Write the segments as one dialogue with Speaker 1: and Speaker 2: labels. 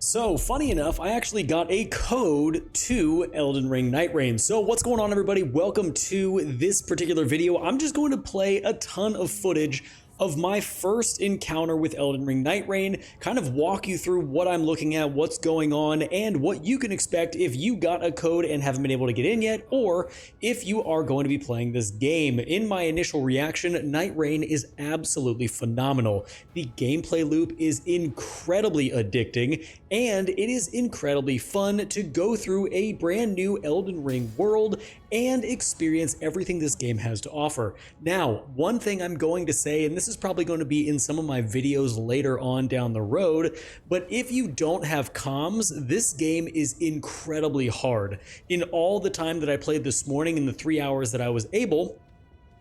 Speaker 1: So, funny enough, I actually got a code to Elden Ring Nightreign. So, what's going on, everybody? Welcome to this particular video. I'm just going to play a ton of footage of my first encounter with Elden Ring Nightreign, kind of walk you through what I'm looking at, what's going on, and what you can expect if you got a code and haven't been able to get in yet, or if you are going to be playing this game. In my initial reaction, Nightreign is absolutely phenomenal. The gameplay loop is incredibly addicting, and it is incredibly fun to go through a brand new Elden Ring world and experience everything this game has to offer. Now, one thing I'm going to say, and this is probably going to be in some of my videos later on down the road, but if you don't have comms, this game is incredibly hard. In all the time that I played this morning, in the 3 hours that I was able,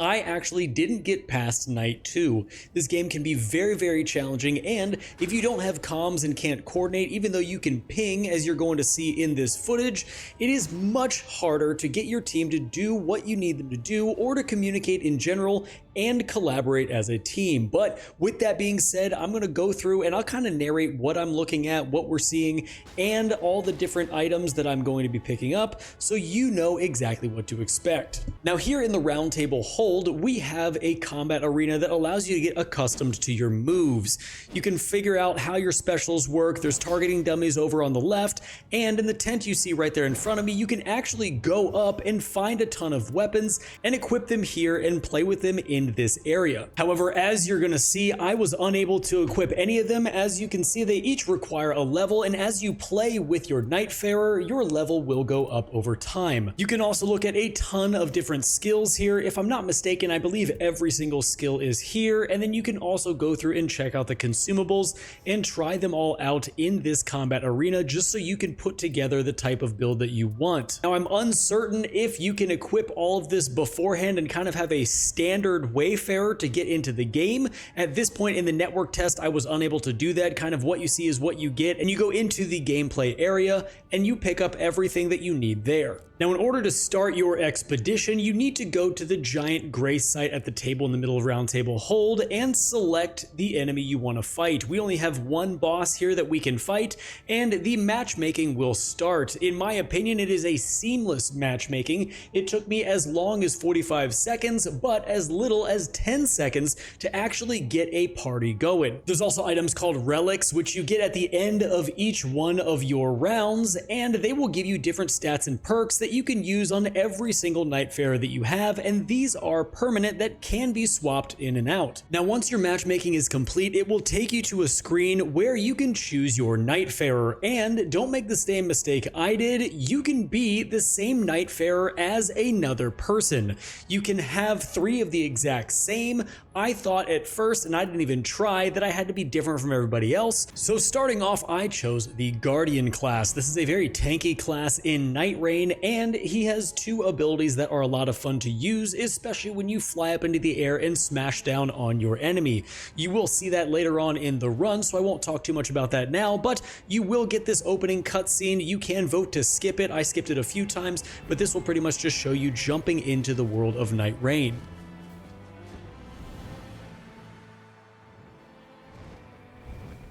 Speaker 1: I actually didn't get past night 2. This game can be very, very challenging, and if you don't have comms and can't coordinate, even though you can ping as you're going to see in this footage, it is much harder to get your team to do what you need them to do or to communicate in general and collaborate as a team. But with that being said, I'm going to go through and I'll kind of narrate what I'm looking at, what we're seeing, and all the different items that I'm going to be picking up so you know exactly what to expect. Now, here in the round table hold, we have a combat arena that allows you to get accustomed to your moves. You can figure out how your specials work. There's targeting dummies over on the left, and in the tent you see right there in front of me, you can actually go up and find a ton of weapons and equip them here and play with them in this area. However, as you're gonna see, I was unable to equip any of them. As you can see, they each require a level, and as you play with your Nightfarer, your level will go up over time. You can also look at a ton of different skills here. If I'm not mistaken, I believe every single skill is here, and then you can also go through and check out the consumables and try them all out in this combat arena just so you can put together the type of build that you want. Now, I'm uncertain if you can equip all of this beforehand and kind of have a standard Wayfarer to get into the game. At this point in the network test, I was unable to do that. Kind of what you see is what you get, and you go into the gameplay area and you pick up everything that you need there. Now, in order to start your expedition, you need to go to the giant gray site at the table in the middle of round table hold and select the enemy you want to fight. We only have one boss here that we can fight, and the matchmaking will start. In my opinion, it is a seamless matchmaking. It took me as long as 45 seconds, but as little as 10 seconds to actually get a party going. There's also items called relics, which you get at the end of each one of your rounds, and they will give you different stats and perks that you can use on every single Nightfarer that you have, and these are permanent that can be swapped in and out. Now, once your matchmaking is complete, it will take you to a screen where you can choose your Nightfarer, and don't make the same mistake I did. You can be the same Nightfarer as another person. You can have 3 of the exact same. I thought at first, and I didn't even try, that I had to be different from everybody else. So starting off, I chose the Guardian class. This is a very tanky class in Nightreign, and he has 2 abilities that are a lot of fun to use, especially when you fly up into the air and smash down on your enemy. You will see that later on in the run, so I won't talk too much about that now, but you will get this opening cutscene. You can vote to skip it. I skipped it a few times, but this will pretty much just show you jumping into the world of Nightreign.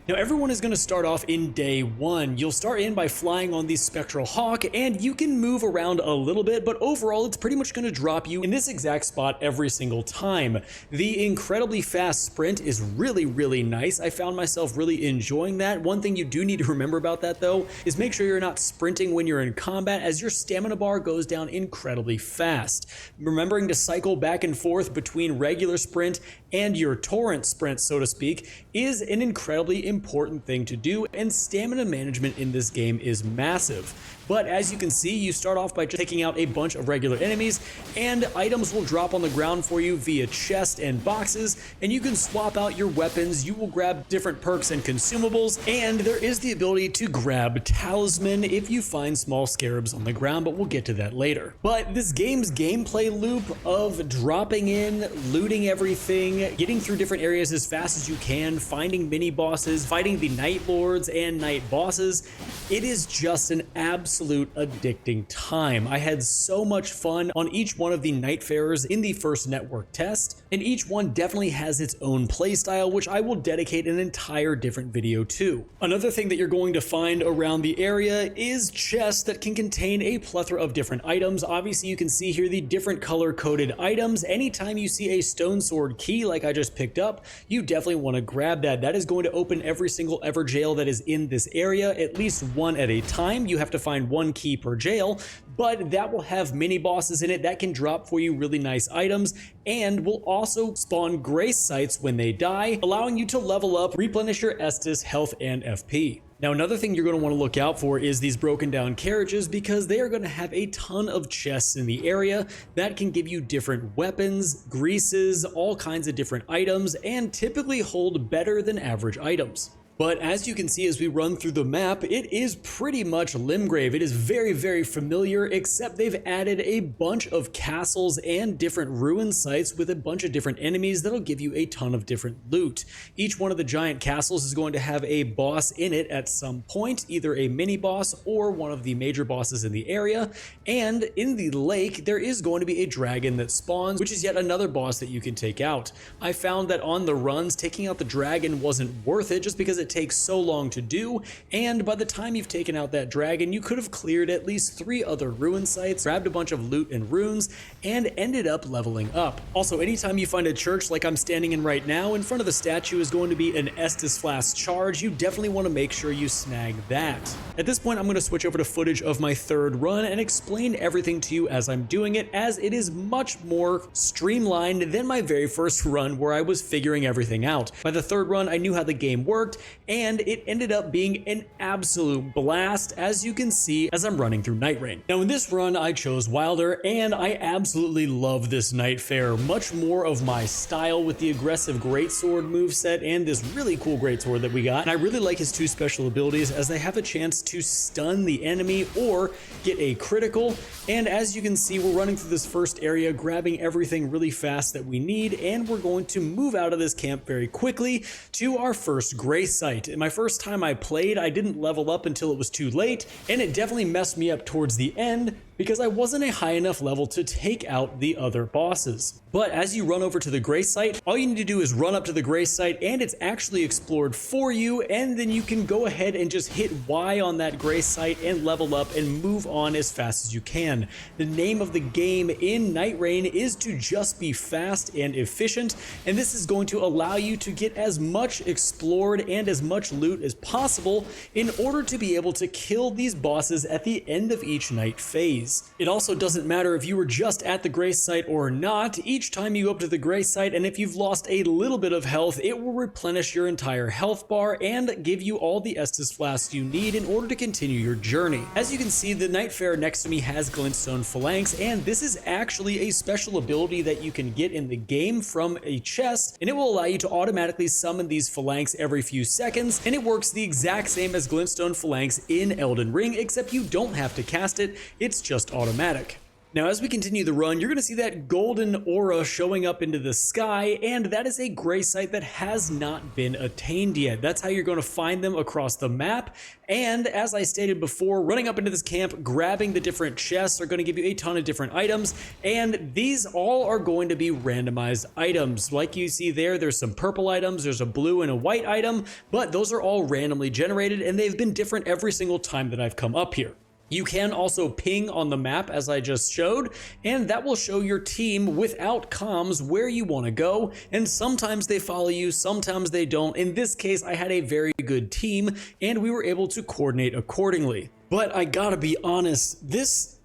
Speaker 1: Now, everyone is going to start off in day 1. You'll start in by flying on the Spectral Hawk, and you can move around a little bit, but overall it's pretty much going to drop you in this exact spot every single time. The incredibly fast sprint is really, really nice. I found myself really enjoying that. One thing you do need to remember about that, though, is make sure you're not sprinting when you're in combat, as your stamina bar goes down incredibly fast. Remembering to cycle back and forth between regular sprint and your torrent sprint, so to speak, is an incredibly important thing to do, and stamina management in this game is massive. But as you can see, you start off by just taking out a bunch of regular enemies, and items will drop on the ground for you via chest and boxes, and you can swap out your weapons. You will grab different perks and consumables, and there is the ability to grab talisman if you find small scarabs on the ground, but we'll get to that later. But this game's gameplay loop of dropping in, looting everything, getting through different areas as fast as you can, finding mini bosses, fighting the Night Lords and Night Bosses, it is just an absolute addicting time. I had so much fun on each one of the Nightfarers in the first network test, and each one definitely has its own playstyle, which I will dedicate an entire different video to. Another thing that you're going to find around the area is chests that can contain a plethora of different items. Obviously, you can see here the different color-coded items. Anytime you see a stone sword key like I just picked up, you definitely want to grab that. That is going to open every single ever jail that is in this area, at least one at a time. You have to find one key per jail, but that will have mini bosses in it that can drop for you really nice items, and will also spawn grace sites when they die, allowing you to level up, replenish your Estus, health, and FP. Now, another thing you're going to want to look out for is these broken down carriages, because they are going to have a ton of chests in the area that can give you different weapons, greases, all kinds of different items, and typically hold better than average items. But as you can see as we run through the map, it is pretty much Limgrave. It is very, very familiar, except they've added a bunch of castles and different ruin sites with a bunch of different enemies that'll give you a ton of different loot. Each one of the giant castles is going to have a boss in it at some point, either a mini boss or one of the major bosses in the area. And in the lake, there is going to be a dragon that spawns, which is yet another boss that you can take out. I found that on the runs, taking out the dragon wasn't worth it just because it takes so long to do, and by the time you've taken out that dragon, you could have cleared at least 3 other ruin sites, grabbed a bunch of loot and runes, and ended up leveling up. Also, anytime you find a church like I'm standing in right now, in front of the statue is going to be an Estus Flask charge. You definitely want to make sure you snag that. At this point, I'm going to switch over to footage of my third run and explain everything to you as I'm doing it, as it is much more streamlined than my very first run where I was figuring everything out. By the third run, I knew how the game worked, and it ended up being an absolute blast, as you can see as I'm running through Nightreign. Now, in this run, I chose Wilder, and I absolutely love this Nightfare. Much more of my style with the aggressive greatsword moveset and this really cool greatsword that we got. And I really like his 2 special abilities, as they have a chance to stun the enemy or get a critical. And as you can see, we're running through this first area, grabbing everything really fast that we need, and we're going to move out of this camp very quickly to our first grace site. My first time I played, I didn't level up until it was too late, and it definitely messed me up towards the end because I wasn't a high enough level to take out the other bosses. But as you run over to the grace site, all you need to do is run up to the grace site, and it's actually explored for you, and then you can go ahead and just hit Y on that grace site and level up and move on as fast as you can. The name of the game in Nightreign is to just be fast and efficient, and this is going to allow you to get as much explored and as much loot as possible in order to be able to kill these bosses at the end of each night phase. It also doesn't matter if you were just at the grace site or not. Each time you go up to the grace site, and if you've lost a little bit of health, it will replenish your entire health bar and give you all the Estus Flasks you need in order to continue your journey. As you can see, the Nightfare next to me has Glintstone Phalanx, and this is actually a special ability that you can get in the game from a chest, and it will allow you to automatically summon these Phalanx every few seconds, and it works the exact same as Glintstone Phalanx in Elden Ring, except you don't have to cast it, it's just automatic. Now, as we continue the run, you're going to see that golden aura showing up into the sky, and that is a grace site that has not been attained yet. That's how you're going to find them across the map. And as I stated before, running up into this camp, grabbing the different chests are going to give you a ton of different items, and these all are going to be randomized items. Like you see there, there's some purple items, there's a blue and a white item, but those are all randomly generated, and they've been different every single time that I've come up here. You can also ping on the map, as I just showed, and that will show your team without comms where you want to go, and sometimes they follow you, sometimes they don't. In this case, I had a very good team, and we were able to coordinate accordingly. But I gotta be honest, this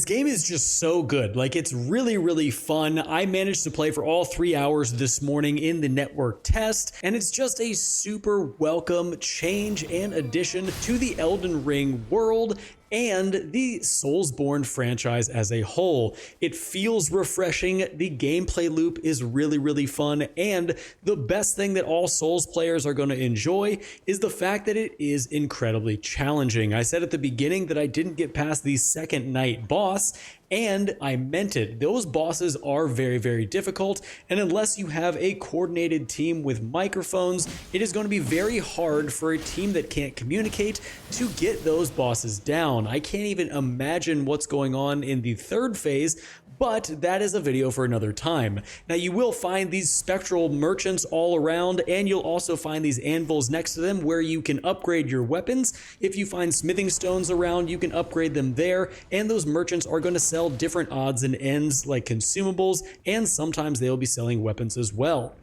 Speaker 1: game is just so good. Like, it's really, really fun. I managed to play for all 3 hours this morning in the network test, and it's just a super welcome change and addition to the Elden Ring world and the Soulsborne franchise as a whole. It feels refreshing, the gameplay loop is really, really fun, and the best thing that all Souls players are going to enjoy is the fact that it is incredibly challenging. I said at the beginning that I didn't get past the second night boss, And I meant it. Those bosses are very, very difficult, and unless you have a coordinated team with microphones, it is going to be very hard for a team that can't communicate to get those bosses down. I can't even imagine what's going on in the third phase, but that is a video for another time. Now, you will find these spectral merchants all around, and you'll also find these anvils next to them where you can upgrade your weapons. If you find smithing stones around, you can upgrade them there, and those merchants are going to sell different odds and ends like consumables, and sometimes they'll be selling weapons as well.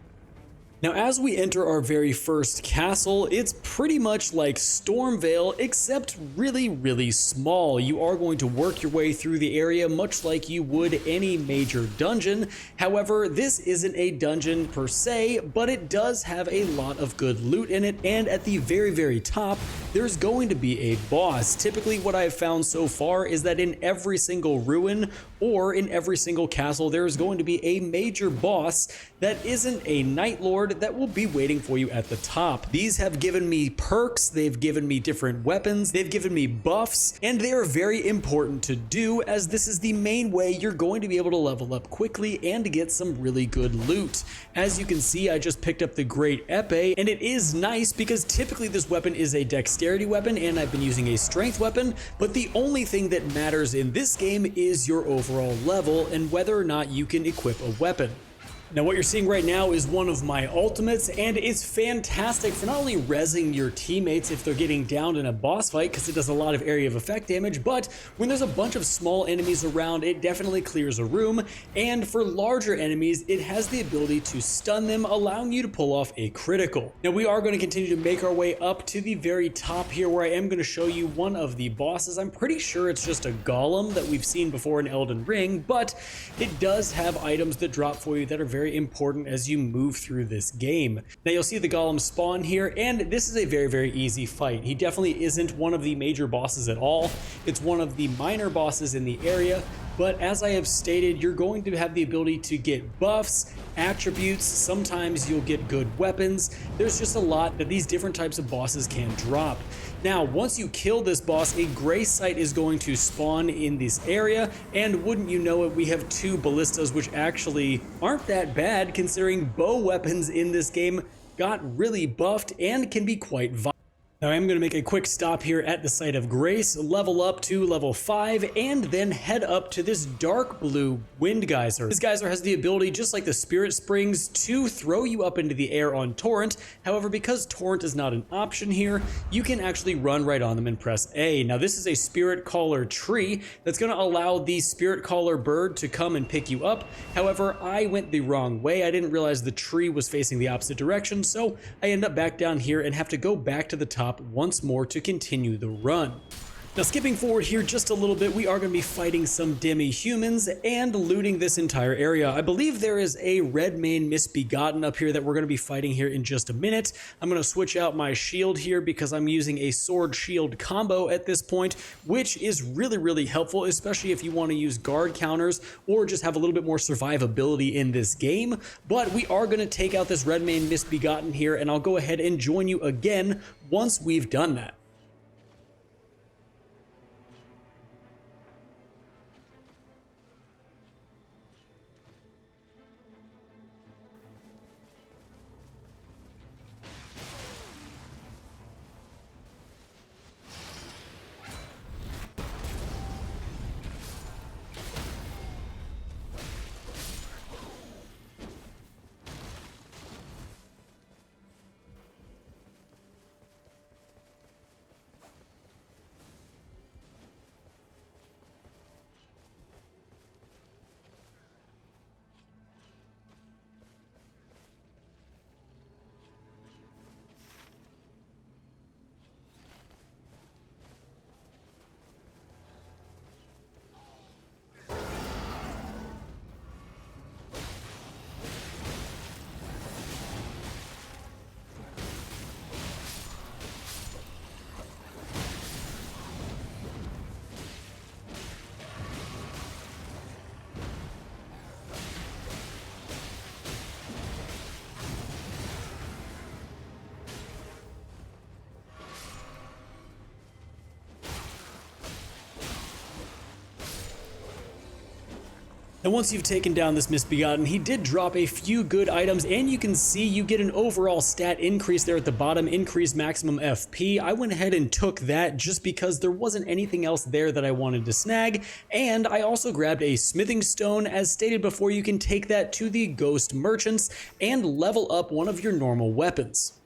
Speaker 1: Now, as we enter our very first castle, it's pretty much like Stormvale, except really, really small. You are going to work your way through the area much like you would any major dungeon. However, this isn't a dungeon per se, but it does have a lot of good loot in it, and at the very, very top, there's going to be a boss. Typically, what I've found so far is that in every single ruin or in every single castle, there's going to be a major boss that isn't a Night Lord that will be waiting for you at the top. These have given me perks, they've given me different weapons, they've given me buffs, and they are very important to do, as this is the main way you're going to be able to level up quickly and to get some really good loot. As you can see, I just picked up the Great Epee, and it is nice because typically this weapon is a dexterity weapon and I've been using a strength weapon, but the only thing that matters in this game is your overall level and whether or not you can equip a weapon. Now, what you're seeing right now is one of my ultimates, and it's fantastic for not only rezzing your teammates if they're getting downed in a boss fight, because it does a lot of area of effect damage, but when there's a bunch of small enemies around, it definitely clears a room, and for larger enemies, it has the ability to stun them, allowing you to pull off a critical. Now, we are going to continue to make our way up to the very top here, where I am going to show you one of the bosses. I'm pretty sure it's just a golem that we've seen before in Elden Ring, but it does have items that drop for you that are very important as you move through this game. Now, you'll see the golem spawn here, and this is a very, very easy fight. He definitely isn't one of the major bosses at all. It's one of the minor bosses in the area, but as I have stated, you're going to have the ability to get buffs, attributes, sometimes you'll get good weapons. There's just a lot that these different types of bosses can drop. Now, once you kill this boss, a gray sight is going to spawn in this area, and wouldn't you know it, we have two ballistas, which actually aren't that bad considering bow weapons in this game got really buffed and can be quite violent. Now, I'm going to make a quick stop here at the site of Grace, level up to level 5, and then head up to this dark blue wind geyser. This geyser has the ability, just like the Spirit Springs, to throw you up into the air on Torrent. However, because Torrent is not an option here, you can actually run right on them and press A. Now, this is a Spirit Caller tree that's going to allow the Spirit Caller bird to come and pick you up. However, I went the wrong way. I didn't realize the tree was facing the opposite direction, so I end up back down here and have to go back to the top once more to continue the run. Now, skipping forward here just a little bit, we are going to be fighting some demi-humans and looting this entire area. I believe there is a Redmane Misbegotten up here that we're going to be fighting here in just a minute. I'm going to switch out my shield here because I'm using a sword shield combo at this point, which is really, really helpful, especially if you want to use guard counters or just have a little bit more survivability in this game. But we are going to take out this Redmane Misbegotten here, and I'll go ahead and join you again once we've done that. Now once you've taken down this Misbegotten, he did drop a few good items, and you can see you get an overall stat increase there at the bottom, increased maximum FP. I went ahead and took that just because there wasn't anything else there that I wanted to snag, and I also grabbed a smithing stone. As stated before, you can take that to the ghost merchants and level up one of your normal weapons.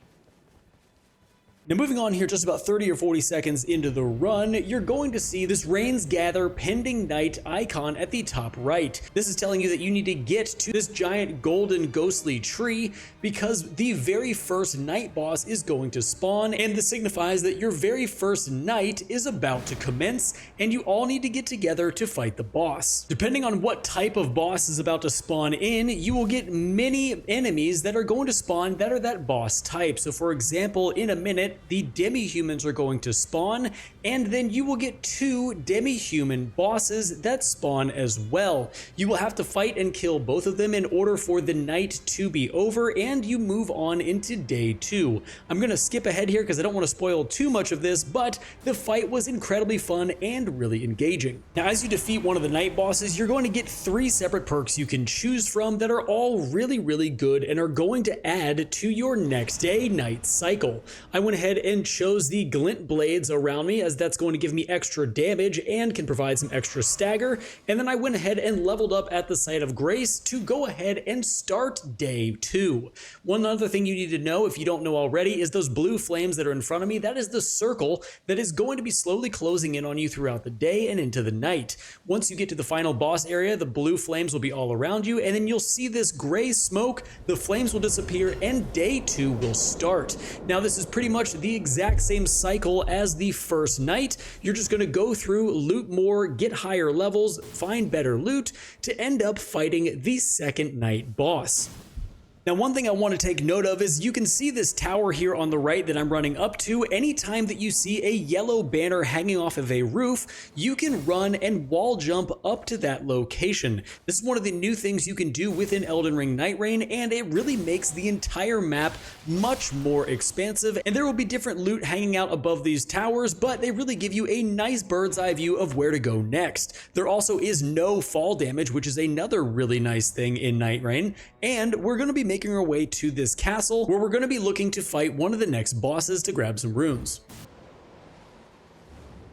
Speaker 1: Now moving on here, just about 30 or 40 seconds into the run, you're going to see this Rains Gather pending night icon at the top right. This is telling you that you need to get to this giant golden ghostly tree because the very first night boss is going to spawn, and this signifies that your very first night is about to commence and you all need to get together to fight the boss. Depending on what type of boss is about to spawn in, you will get many enemies that are going to spawn that are that boss type. So for example, in a minute, the demi-humans are going to spawn, and then you will get 2 demi-human bosses that spawn as well. You will have to fight and kill both of them in order for the night to be over, and you move on into day 2. I'm going to skip ahead here because I don't want to spoil too much of this, but the fight was incredibly fun and really engaging. Now as you defeat one of the night bosses, you're going to get 3 separate perks you can choose from that are all really good and are going to add to your next day night cycle. I went ahead and chose the glint blades around me, as that's going to give me extra damage and can provide some extra stagger. And then I went ahead and leveled up at the Site of Grace to go ahead and start day 2. One other thing you need to know, if you don't know already, is those blue flames that are in front of me. That is the circle that is going to be slowly closing in on you throughout the day and into the night. Once you get to the final boss area, the blue flames will be all around you, and then you'll see this gray smoke, the flames will disappear, and day 2 will start. Now this is pretty much the exact same cycle as the first night. You're just going to go through, loot more, get higher levels, find better loot to end up fighting the second night boss. Now one thing I want to take note of is you can see this tower here on the right that I'm running up to. Anytime that you see a yellow banner hanging off of a roof, you can run and wall jump up to that location. This is one of the new things you can do within Elden Ring Nightreign, and it really makes the entire map much more expansive, and there will be different loot hanging out above these towers, but they really give you a nice bird's eye view of where to go next. There also is no fall damage, which is another really nice thing in Nightreign, and we're going to be making our way to this castle where we're going to be looking to fight one of the next bosses to grab some runes.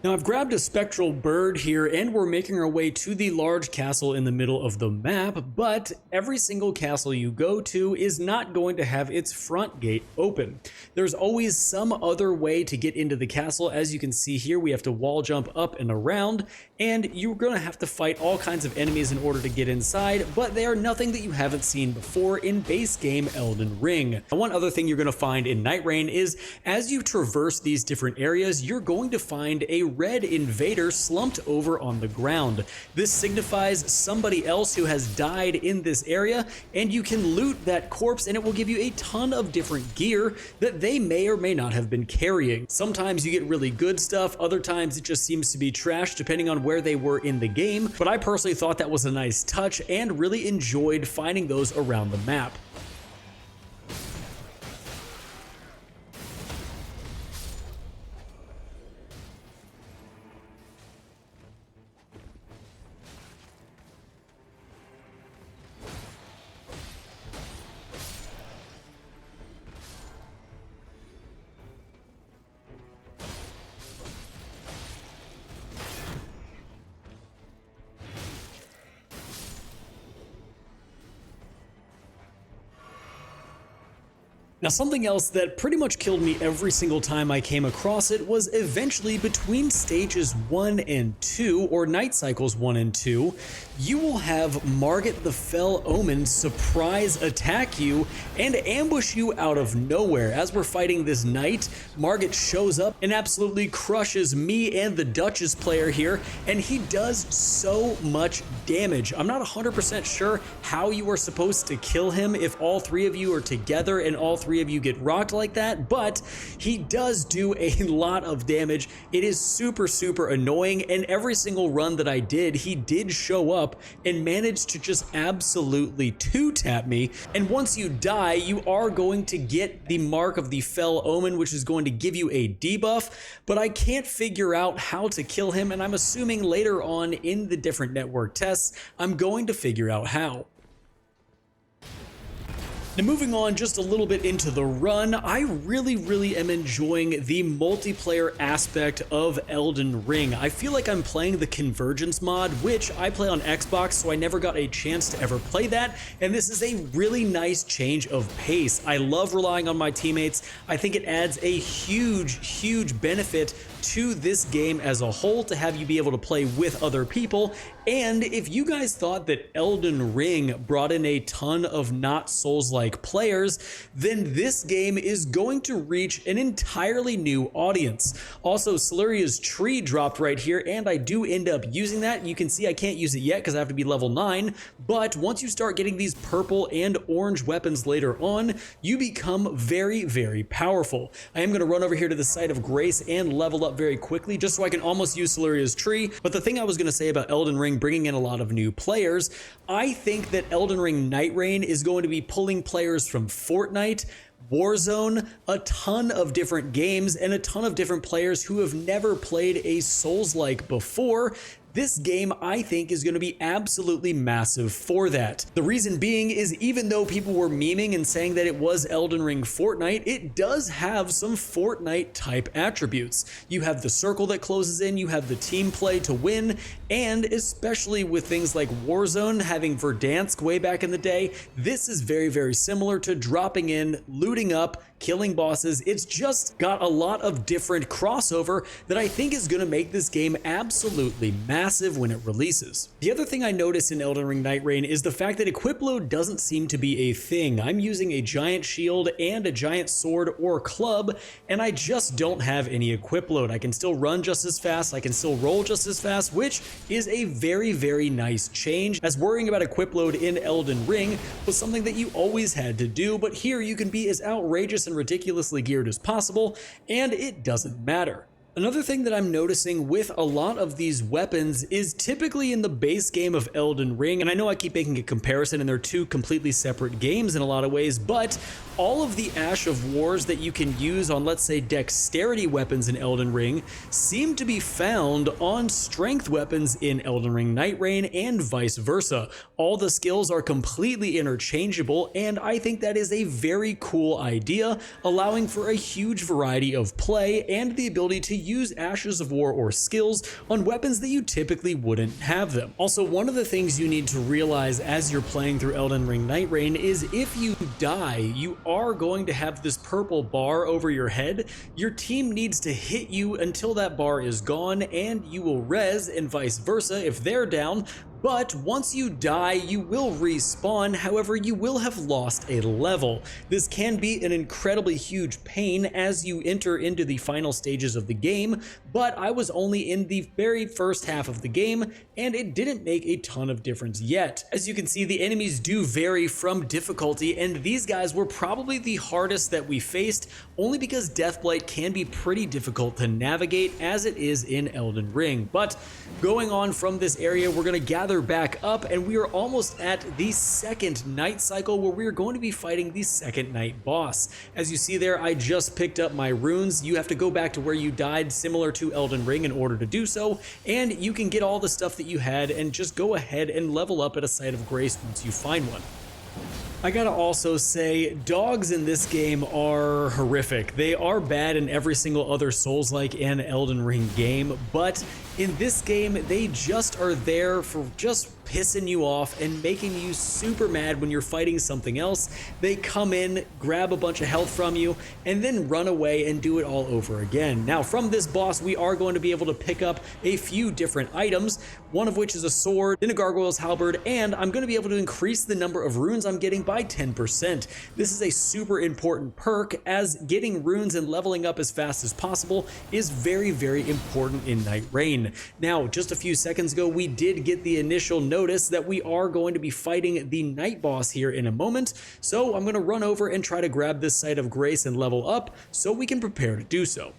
Speaker 1: Now I've grabbed a spectral bird here, and we're making our way to the large castle in the middle of the map, but every single castle you go to is not going to have its front gate open. There's always some other way to get into the castle. As you can see here, we have to wall jump up and around, and you're going to have to fight all kinds of enemies in order to get inside, but they are nothing that you haven't seen before in base game Elden Ring. Now, one other thing you're going to find in Nightreign is as you traverse these different areas, you're going to find a red invader slumped over on the ground. This signifies somebody else who has died in this area, and you can loot that corpse and it will give you a ton of different gear that they may or may not have been carrying. Sometimes you get really good stuff, other times it just seems to be trash depending on where they were in the game, but I personally thought that was a nice touch and really enjoyed finding those around the map. Now, something else that pretty much killed me every single time I came across it was eventually between stages 1 and 2, or night cycles 1 and 2, you will have Margit the Fell Omen surprise attack you and ambush you out of nowhere. As we're fighting this night, Margit shows up and absolutely crushes me and the Duchess player here, and he does so much damage. I'm not 100% sure how you are supposed to kill him if all 3 of you are together and all 3 three of you get rocked like that, but he does do a lot of damage. It is super, super annoying, and every single run that I did, he did show up and managed to just absolutely two-tap me. And once you die, you are going to get the mark of the Fell Omen, which is going to give you a debuff, but I can't figure out how to kill him, and I'm assuming later on in the different network tests, I'm going to figure out how. Now moving on just a little bit into the run, I really am enjoying the multiplayer aspect of Elden Ring. I feel like I'm playing the Convergence mod, which I play on Xbox, so I never got a chance to ever play that, and this is a really nice change of pace. I love relying on my teammates. I think it adds a huge benefit to this game as a whole to have you be able to play with other people. And if you guys thought that Elden Ring brought in a ton of not Souls-like players, then this game is going to reach an entirely new audience. Also, Celeria's tree dropped right here, and I do end up using that. You can see I can't use it yet because I have to be level 9, but once you start getting these purple and orange weapons later on, you become very powerful. I am going to run over here to the site of Grace and level up very quickly just so I can almost use Celeria's tree. But the thing I was going to say about Elden Ring bringing in a lot of new players, I think that Elden Ring Nightreign is going to be pulling players from Fortnite, Warzone, a ton of different games, and a ton of different players who have never played a Souls-like before. This game, I think, is going to be absolutely massive for that. The reason being is even though people were memeing and saying that it was Elden Ring Fortnite, it does have some Fortnite type attributes. You have the circle that closes in, you have the team play to win, and especially with things like Warzone having Verdansk way back in the day, this is very similar to dropping in, looting up, killing bosses. It's just got a lot of different crossover that I think is going to make this game absolutely massive when it releases. The other thing I noticed in Elden Ring Nightreign is the fact that equip load doesn't seem to be a thing. I'm using a giant shield and a giant sword or club, and I just don't have any equip load. I can still run just as fast, I can still roll just as fast, which is a very nice change, as worrying about equip load in Elden Ring was something that you always had to do, but here you can be as outrageous and ridiculously geared as possible, and it doesn't matter. Another thing that I'm noticing with a lot of these weapons is typically in the base game of Elden Ring, and I know I keep making a comparison and they're two completely separate games in a lot of ways, but all of the Ash of Wars that you can use on, let's say, dexterity weapons in Elden Ring seem to be found on strength weapons in Elden Ring Nightreign and vice versa. All the skills are completely interchangeable, and I think that is a very cool idea, allowing for a huge variety of play and the ability to use Ashes of War or skills on weapons that you typically wouldn't have them. Also, one of the things you need to realize as you're playing through Elden Ring Nightreign is if you die, you are going to have this purple bar over your head. Your team needs to hit you until that bar is gone, and you will res, and vice versa if they're down. But once you die, you will respawn, however, you will have lost a level. This can be an incredibly huge pain as you enter into the final stages of the game, but I was only in the very first half of the game, and it didn't make a ton of difference yet. As you can see, the enemies do vary from difficulty, and these guys were probably the hardest that we faced, only because Deathblight can be pretty difficult to navigate as it is in Elden Ring. But going on from this area, we're going to gather back up, and we are almost at the second night cycle where we are going to be fighting the second night boss. As you see there, I just picked up my runes. You have to go back to where you died, similar to Elden Ring, in order to do so, and you can get all the stuff that you had and just go ahead and level up at a site of grace once you find one. I gotta also say, dogs in this game are horrific. They are bad in every single other Souls-like and Elden Ring game, but in this game, they just are there for just pissing you off and making you super mad when you're fighting something else. They come in, grab a bunch of health from you, and then run away and do it all over again. Now, from this boss, we are going to be able to pick up a few different items, one of which is a sword, then a gargoyle's halberd, and I'm going to be able to increase the number of runes I'm getting by 10%. This is a super important perk, as getting runes and leveling up as fast as possible is very, very important in Nightreign. Now, just a few seconds ago, we did get the initial notice that we are going to be fighting the night boss here in a moment. So I'm going to run over and try to grab this Site of Grace and level up so we can prepare to do so.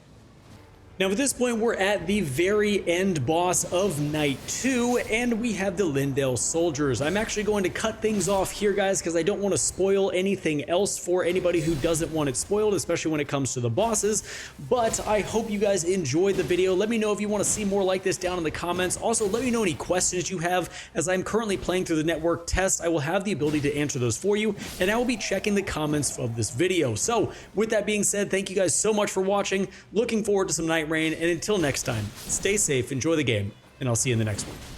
Speaker 1: Now at this point, we're at the very end boss of Night 2, and we have the Lindale soldiers. I'm actually going to cut things off here, guys, because I don't want to spoil anything else for anybody who doesn't want it spoiled, especially when it comes to the bosses. But I hope you guys enjoyed the video. Let me know if you want to see more like this down in the comments. Also, let me know any questions you have. As I'm currently playing through the network test, I will have the ability to answer those for you, and I will be checking the comments of this video. So with that being said, thank you guys so much for watching. Looking forward to some Nightreign, and until next time, stay safe, enjoy the game, and I'll see you in the next one.